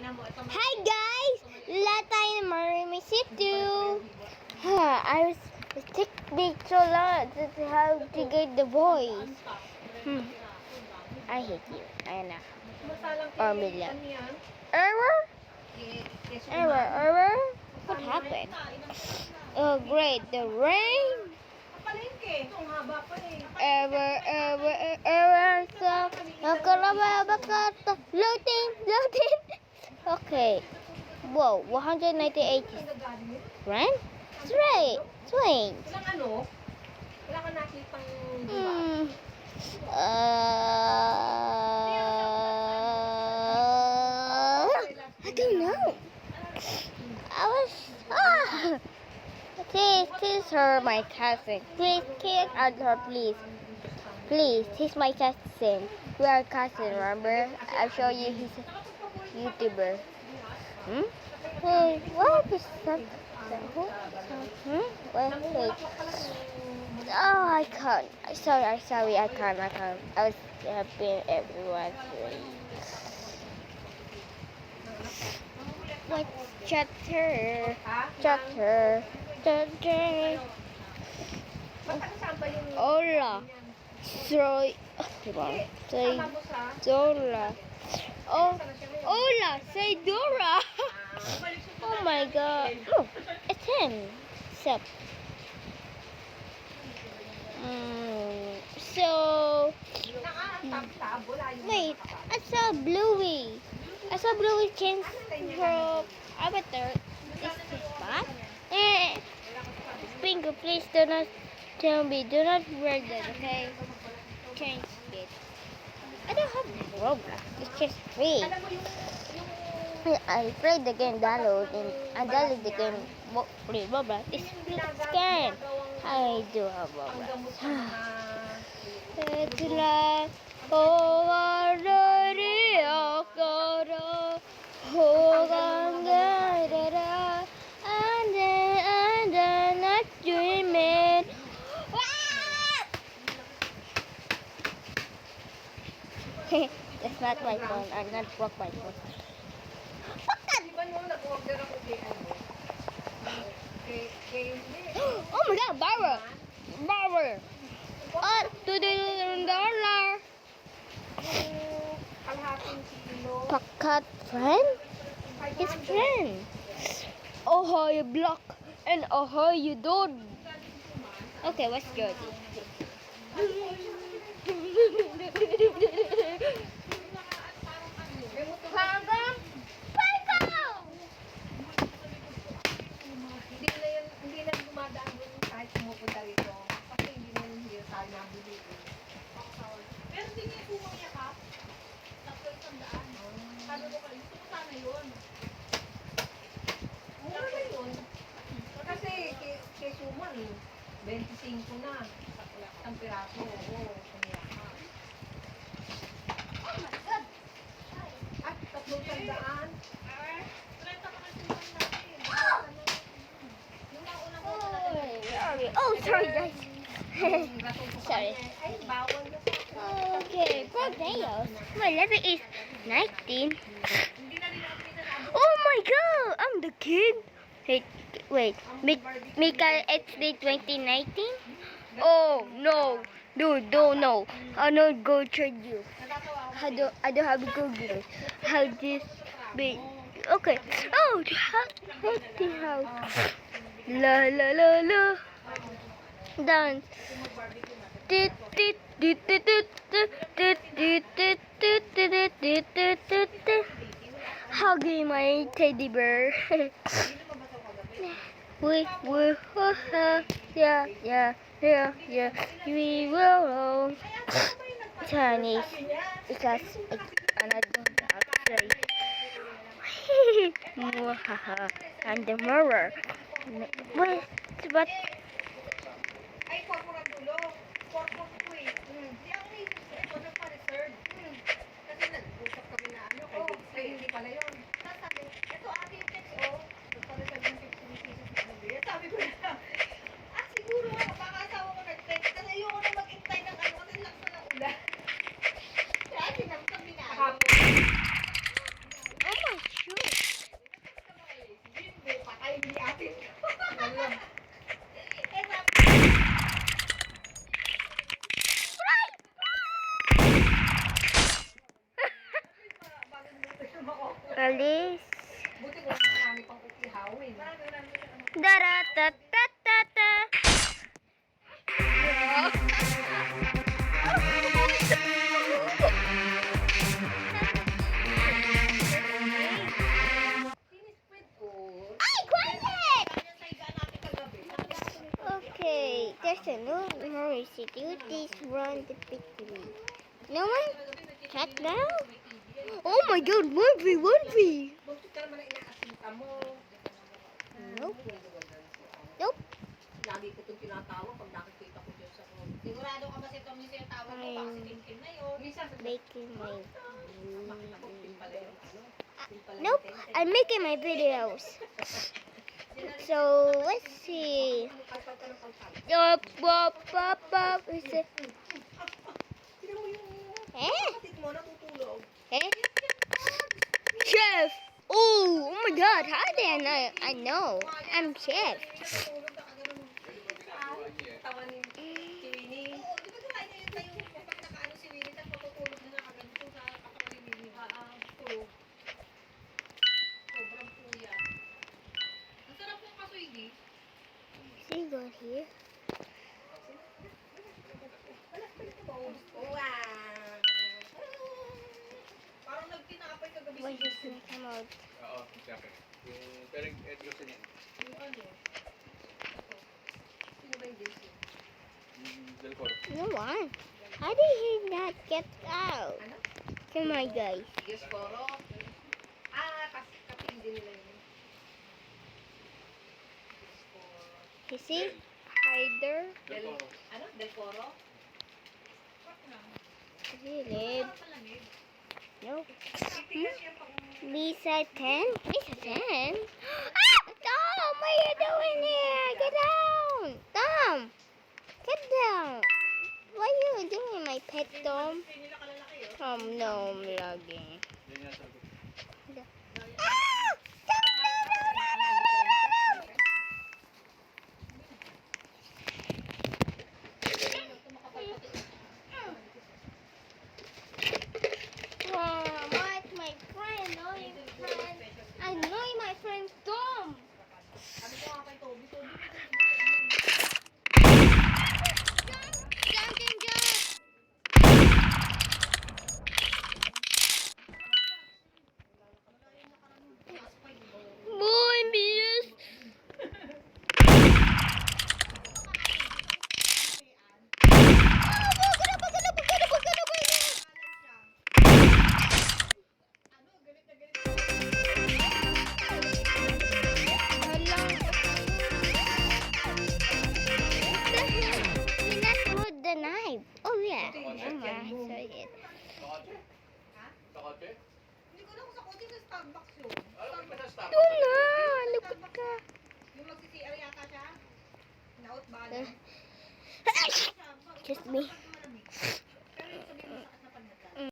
Hi guys! Lahat tayo ng Marimi City. I was taking so long to how to get the voice. I hate you. I know. Amelia. Error? Error? What happened? Oh great, the rain? Error. So, loading. Okay. Whoa, 198 rent? Straight. Swings. Wala ka nakitang I don't know. I was. This is her, my cousin. Please, kiss at her, please. Please, he's my cousin. We are cousins, remember? I'll show you he's a YouTuber. Hey, what is that? Wait. Oh, I can't. Sorry, I can't. I was helping everyone. What's chatter? Hola. Soy. Dora. Oh, hola, say Dora. Oh my God. Look, it's him. Sup. So, wait, I saw Bluey. Change her avatar. Is this bad? Sprinkle, please do not tell me. Do not wear that, okay? Change it. I don't have Roblox. It's just free. I played the game download and I downloaded the game free Roblox. It's free scan. I do have Roblox. It's like and then not dreaming. That's not my phone. I'm not broke my phone. Oh my God, Barbara! $2 Pakat friend? His friend. Oh, you block and oh, you don't. Okay, what's good? Hindi na dumadaan dun kahit pumupunta rito. Kasi hindi na yung hiyo tayo nabili. Pero hindi niya pumang yakap. Tapos isang daan. Sabi ko kayo, gusto ko sana yun. Mura na yun. Kasi kay Suman, 25 na. Ang piraso. Oo, kumiyakap. Oh my God! At 300. Sorry guys. Sorry. Okay, Proteos. My level is 19. Oh my God, I'm the kid. Wait. Mika HD 2019? Oh no. Dude, don't know. I don't go trade you. I don't have Google. How this be? Okay. Oh, how the house? La. Dance. Hugging my teddy bear. Yeah. We will Chinese because I don't say. And the mirror. But Ay, corporate dulo. Corporate ko eh. Hindi ako naisip ko nagpa-reserve. Kasi nag-usap kami na ano. Kaya hindi pala yun. Sabi, ito ate yung text nagpa-reserve yung 15 pieces na nabili. Sabi ko na, siguro baka asawa ko nag-text. Kasi ayoko na mag-intay ng ano. Kasi lakas na ng ulan. Kaya sinamsam na. oh my shoe. Alis. Buti ko marami pang ihawin. Daratatata. Sinispread ko. Ay, quiet! Kanya sa higaan natin kagabi. Okay, there's a no mercy. Duties run the victory. No one? Check now? Oh my god, 1v, 1v! Bakit ka naman na inaasita mo? Nope. Nope. Lagi ko itong tinatawag pag nakikita ko dyan sa phone. Sigurado ka ba si Tom yung tinatawag mo? Baka si Kim Kim na yun. Minsan, Making my... makita ko Kim pala yung ano. Kim pala yung Nope, tente. I'm making my videos. So, let's see. Kalkal ka ng kalkal. Up. Is it? Sino mo yung Eh? kapatid mo natutulog? Eh? Chef! Oh my god, how did I know? I'm chef. Natutulog na kagano'n. Tawa ni Winnie. Oo, di ba kaya niya yung tayo kapag nakaano si Winnie tapos matutulog na nakaganito sa katawan ni Winnie. Tulog. Sobrang puya. Ang sarap ng kasuigi. See, got here. Wow! Parang nagtinapay kagabi Why si does it come out? Oo, exactly. Pero gusto niya. Yung ano? Ito. Sino ba yung Jason? Del Coro. No one. How did he not get out? Ano? Come on, guys. Diyos Coro? Kasi kapindi nila yun. Diyos Coro. You see? Hider. Del Coro. Ano? Del Coro? Really? Nope. Tigas siya pang... Lisa 10? Lisa 10? Ah! Tom! What are you doing here? Get down! Tom! Get down! What are you doing, my pet Tom? Hindi nila kalalaki yun. Tom, no, I'm vlogging. Yan yung sagot. Ah! Tom, no! What? My friend, annoying friend. Annoy my friend Tom! Sabi ko nga kay Toby, Toby, Jump and jump! Boy, miss! The knife. Oh yeah. Oh my, I saw it. Sa kotse? Hindi ko na kung sa kotse sa Starbucks yun. Ano ba sa stop? Doon na! Lupit ka. Yung mag-CCR yata siya. Naut ba? Just me.